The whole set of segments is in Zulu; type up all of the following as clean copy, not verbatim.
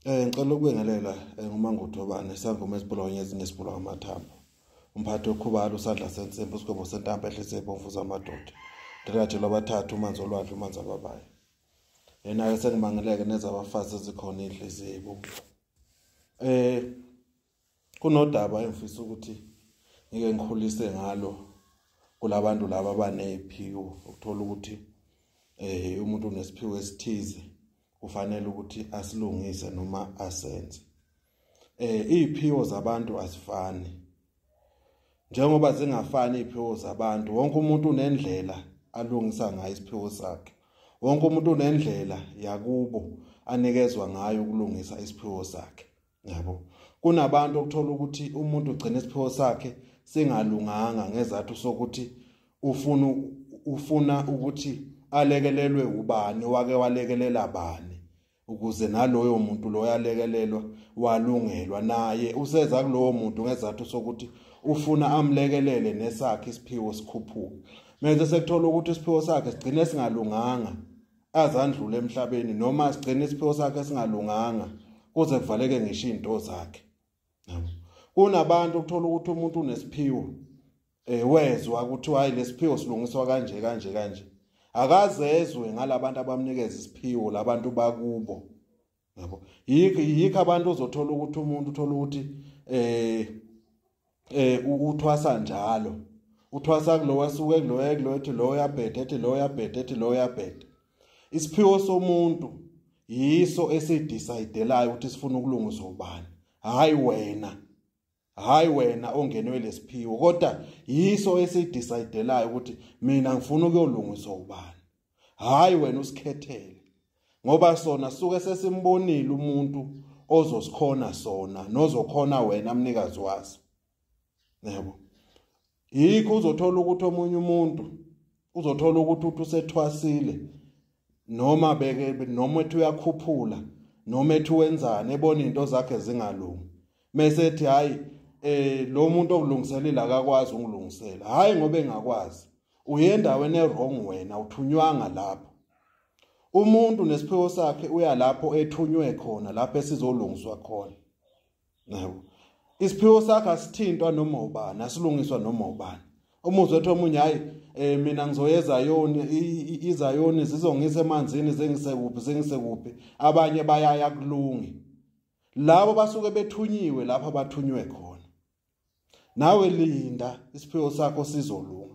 Ngicela ukubingelela nguMangudubane sangoma esibulonye ezinesibulwa amathambo. Umphathi okhubala usandla sensimbi usigwebo sentambo ehlise ibomvu zamadoda. Ndirathela abathathu umanzi olwandle umanzi ababayo. Yena ke sengimangeleke nezabafazi ezikhona inhliziyo ibomvu. Kunodaba engifisa ukuthi ngike ngikhulise ngalo kulabantu laba abaneziphiwo ukuthola ukuthi umuntu unesiphiwo esithize kufanele ukuthi asilungise noma asenze. Iziphiwo zabantu asifani. Njengoba zingafani iziphiwo zabantu, wonke umuntu unendlela alungisa ngayo isiphiwo sakhe. Wonke umuntu unendlela yakubo anikezwa ngayo ukulungisa isiphiwo sakhe. Yabo. Kunabantu okuthola ukuthi umuntu ugcina isiphiwo sakhe singalunganga ngezathu sokuthi ufuna ukuthi alekelelwe ubani wake walekelela bani ukuze naloyo muntu lo yalekelelwa walungelwa naye useza kulowo muntu ngezathu sokuthi ufuna amlekelele nesakhe isiphiwo sikhuphuka. Manje sekuthola ukuthi isiphiwo sakhe sigcine singalunganga azandlule emhlabeni noma sigcine isiphiwo sakhe singalunganga kuze kuvaleke ngisho izinto zakhe. Kunabantu ukuthola ukuthi umuntu unesiphiwo wezwa ukuthi hayi lesiphiwo silungiswa kanje kanje kanje. Akazezwe ngalabantu abamnikeza isiphiwo labantu bakubo. Yabo. Yikho abantu uzothola ukuthi umuntu uthola ukuthi uthwasa njalo. Uthwasa kulo wasuke kulo ethi lo yabhede ethi lo yabhede ethi lo yabhede. Isiphiwo somuntu yiso esidecide-layo ukuthi sifuna ukulungiswa ubani. Hayi wena ongenwe lesiphiwo kodwa yiso esidecide-layo ukuthi mina ngifuna ukuyolungiswa ubani. Hayi wena usikhethele. Ngoba sona suke sesimbonile umuntu ozosikhona sona nozokhona wena mnikazi waso. Yebo. Yikho uzothola ukuthi omunye umuntu uzothola ukuthi usethwasile noma noma ethi uyakhuphula noma ethi wenzani ebona into zakhe zingalungi. Mase ethi hayi lo muntu okulungiselela akakwazi ungilungisela. Hayi ngoba engakwazi. Uyendaweni ewrong wena uthunywanga lapho. Umuntu nesiphiwo sakhe uya lapho ethunywe khona lapho esizolungiswa khona. Yebo. Isiphiwo sakhe asithintwa noma ubani, asilungiswa noma ubani. Umuzwe ethi omunye hayi mina ngizoyeza yoni izayoni zizongisa emanzini zengise kuphi abanye bayaya kulungi. Labo basuke bethunyiwe lapha abathunywe khona. Nawe linda isiphiwo sakho sizolunga.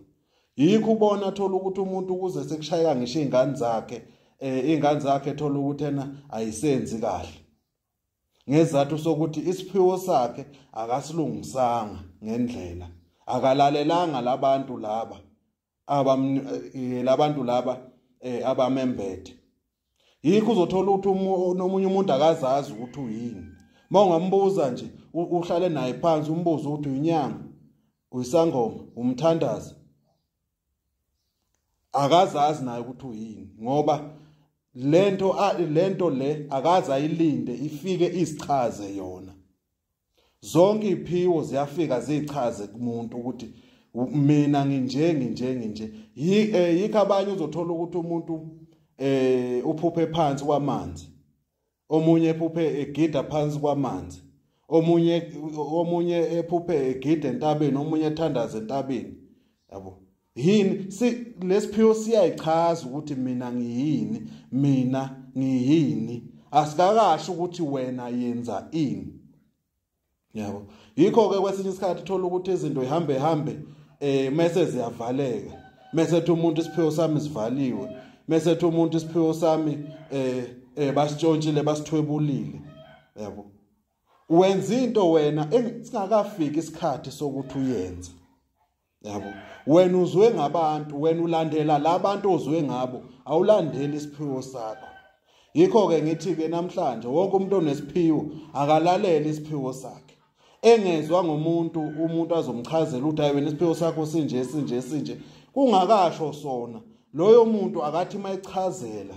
Yikho ubona thola ukuthi umuntu ukuze sekushayeka ngisho izingane zakhe thola ukuthi yena ayisenzi kahle. Ngezathu sokuthi isiphiwo sakhe akasilungisanga ngendlela. Akalalelanga labantu laba abamembethe. Yikho uzothola ukuthi nomunye umuntu akazazi ukuthi uyini. Mawungambuza nje uhlale naye phansi umbuzo ukuthi uyinyanga, uyisangoma, umthandazi. Akazazi naye ukuthi uyini ngoba lento le akaza ayilinde ifike isichaze yona. Zonke iziphiwo ziyafika zichaze kumuntu ukuthi mina nginje. Yikho abanye uzothola ukuthi umuntu uphuphe phansi kwamanzi. Omunye ephuphe egida phansi kwamanzi. Omunye ephuphe egida entabeni, omunye ethandaza entabeni. Yabo. Yini lesiphiwo siyayichaza ukuthi mina ngiyini. Asikakasho ukuthi wena yenza ini. Yabo. Yikho ke kwesinye isikhathi thola ukuthi izinto ihambe mase ziyavaleka. Mase ethi umuntu isiphiwo sami sivaliwe. Mase ethi umuntu isiphiwo sami basitshontshile basithwebulile. Yabo. Wenza into wena singakafiki isikhathi sokuthi uyenze. Yabo. Wena uzwe ngabantu, wena ulandela labantu ozwe ngabo, awulandeli isiphiwo sakho. Yikho ke ngithi ke namhlanje wonke umuntu onesiphiwo akalalela isiphiwo sakhe. Engezwa umuntu azomchazela ukuthi wena isiphiwo sakho sinje kungakasho sona. Loyo muntu akathi mayichazela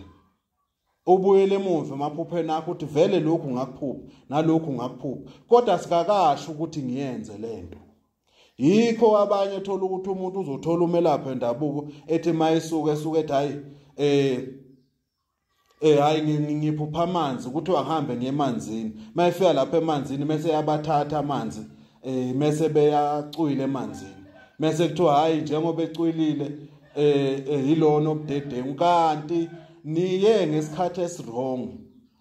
ubuyele emuva emaphupheni akho ukuthi vele lokhu ngakuphupha nalokhu ngakuphupha kodwa sikakasho ukuthi ngiyenze lento. Yikho abanye thola ukuthi umuntu uzothola umelaphi endabuko ethi mayisuke ethi hayi hayi ngiphupha amanzi ukuthi angihambe ngemanzini mayefika lapha emanzini mase yabathatha amanzi mase beyacwila emanzini mase kuthiwa hayi njengoba ecwilile yilona obudedengu kanti niye ngesikhathi esirong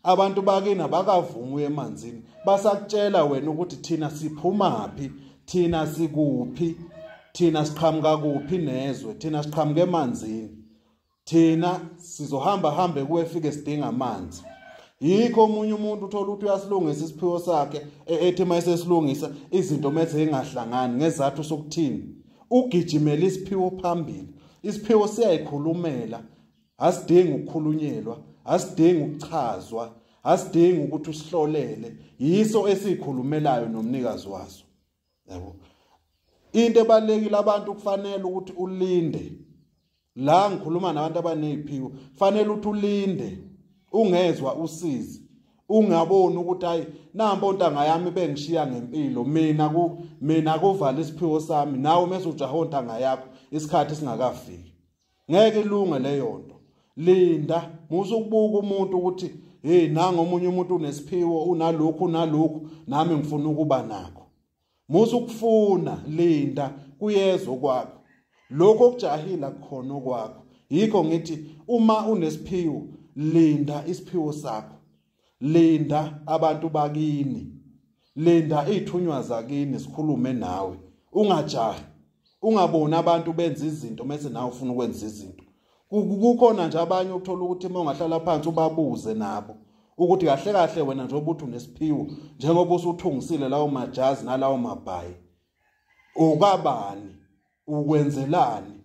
abantu bakini abakavumi uye emanzini basakutshela wena ukuthi thina siphumaphi thina sikuphi thina siqhamuka kuphi nezwe thina siqhamuka emanzini thina sizohamba hambe kuyefika sidinga amanzi yikho omunye umuntu uthola ukuthi uyasilungisa isiphiwo sakhe ethi mayesesilungisa izinto mase engahlangani ngezathu sokuthini ugijimela isiphiwo phambili isiphiwo siyayikhulumela asidingi ukukhulunyelwa asidingi ukuchazwa asidingi ukuthi usihlolele yiso esikhulumelayo nomnikazi waso yabo into ebalekile abantu kufanele ukuthi ulinde la ngikhuluma nabantu abaneziphiwo fanele ukuthi ulinde ungezwa usizi ungaboni ukuthi hayi nampo ntanga yami bengishiya ngempilo mina kuvala isiphiwo sami nawe mase ujaha ntanga yakho isikhathi singakafiki ngeke ilunge leyo nto linda musukubuka umuntu ukuthi hey nanga omunye umuntu unesiphiwo unalokhu nami ngifuna ukuba nakho musukufuna linda kuyezwe kwakho lokho okujahila kukhona okwakho yikho ngithi uma unesiphiwo linda isiphiwo sakho linda abantu bakini linda ithunywa zakini sikhulume nawe ungajahi ungaboni abantu benza izinto mase nawe ufuna ukwenza izinto kukhona nje abanye ukuthola ukuthi uma ungahlala phansi ubabuze nabo ukuthi kahle kahle wena njengoba uthi unesiphiwo njengoba usuthungisile lawo majazi nalawo mabhayi ukabani ukwenzelani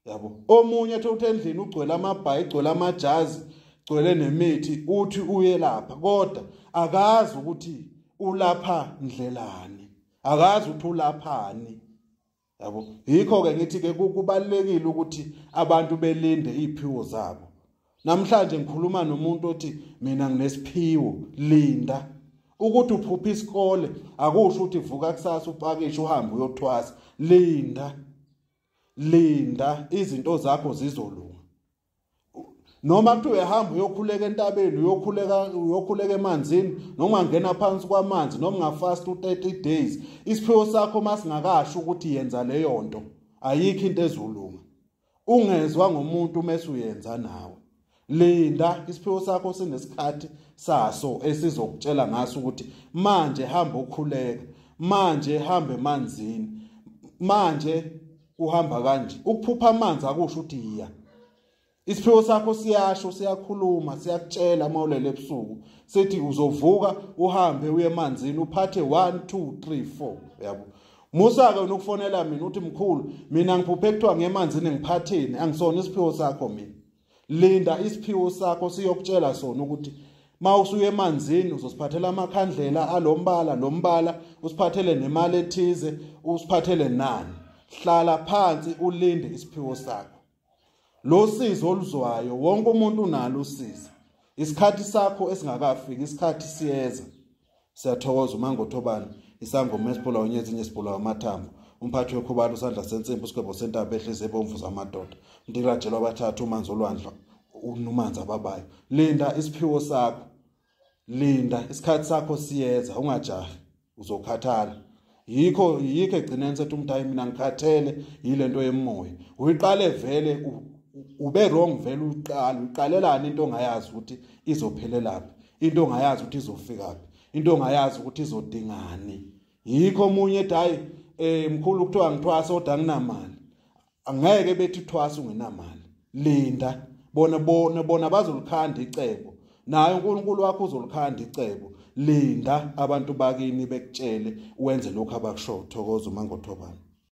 yabo omunye ethi endlini ugcwele amabhayi ugcwele amajazi ugcwele nemithi uthi uye lapha kodwa akazi ukuthi ulapha ndlelani akazi ukuthi ulaphani yabo yikho ke ngithi ke kubalekile ukuthi abantu belinde iziphiwo zabo namhlanje ngikhuluma nomuntu othi mina nginesiphiwo linda ukuthi uphupha isikole akusho ukuthi vuka kusasa upakishe uhambe uyothwasa linda izinto zakho zizolunga noma kuthi uyahamba uyokhuleka entabeni uyokhuleka emanzini noma ngena phansi kwamanzi noma ngafast u30 days isiphiwo sakho masingakasho ukuthi yenza leyo nto ayikho into ezolunga ungezwa ngomuntu mase uyenza nawe linda isiphiwo sakho sinesikhathi saso esizokutshela ngaso ukuthi manje hamba ukhuleka manje hamba emanzini manje uhamba kanje ukuphupha amanzi akusho ukuthi iya isiphiwo sakho siyasho siyakhuluma siyakutshela mawulele ebusuku sithi uzovuka uhambe uye emanzini uphathe 1 2 3 4 yabo Musa ke unokufonela mina uthi mkhulu mina ngiphuphe ekuthiwa ngemanzini ngiphatheni angisona isiphiwo sakho mina linda isiphiwo sakho siyokutshela sona ukuthi mawusuye emanzini uzosiphathela amakhandlela lombala usiphathele nemali ethize usiphathele nani hlala phansi ulinde isiphiwo sakho lo sizo oluzwayo wonke umuntu unalo usizo isikhathi sakho esingakafiki isikhathi siyeza siyathokoza uMangothobani isangoma esiphula onyezinye esiphula amathambo umphathi wekhubalo usandla sensimbi usigwebo sentaba ehlise ebomvu zamadoda ndirajelwa abathathu umanzi olwandla unumanzi ababayo linda isiphiwo sakho linda isikhathi sakho siyeza ungajahi uzokhathala yikho egcineni sethi umuntu hayi mina ngikhathele yilento yemoya uyiqale vele ube wrong vele uqalelana into ongayazi ukuthi izophelelaphi into ongayazi ukuthi izofikaphi into ongayazi ukuthi izodingani yikho omunye ethi hayi mkhulu kuthiwa ngithwasa kodwa anginamali angeke bethi thwasa ungenamali linda bona bazolikhanda icebo naye uNkulunkulu wakho uzolikhanda icebo linda abantu bakini bekutshele wenze lokho abakusho thokoza uMangothobani.